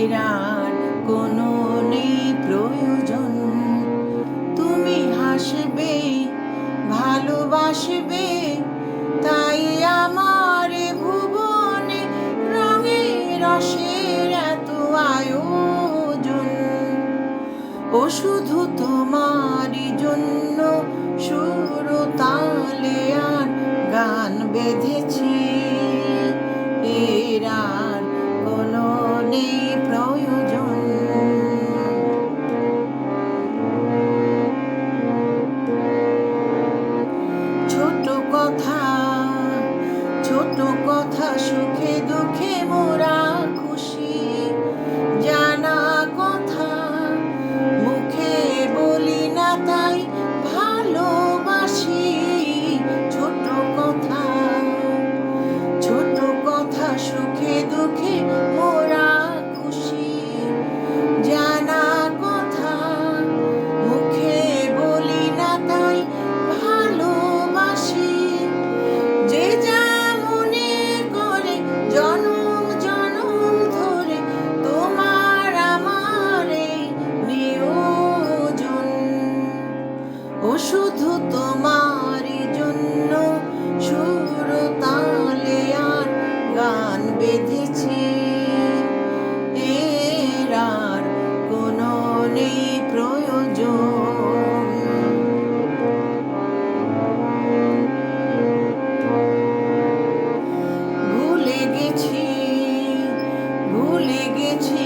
এর আর কোনো নেই প্রয়োজন। তুমি হাসবে, ভালোবাসবে, তাই আমার ভুবনে রঙে রসের এত আয়োজন। ও শুধু তোমারই জন্য সুর তালে আর গান বেঁধেছি। এর আর কোনো নেই প্রয়োজন। ছোট কথা, ছোট কথা, সুখে দুঃখে মোরা খুশি। জানা কথা মুখে বলি না, তাই ভালোবাসি। ছোট কথা, ছোট কথা, সুখে দুঃখে মোরা খুশি। জানা কথা মুখে বলি না, তাই ভালোবাসি। যে যা মনে করে জনম জনম ধরে তোমার আমার এই নিয়োজন। ও শুধু তোমারই জন্য সুর তালে আর গান বেঁধেছি। এর আর কোনো নেই প্রয়োজন। ভুলে গেছি, ভুলে গেছি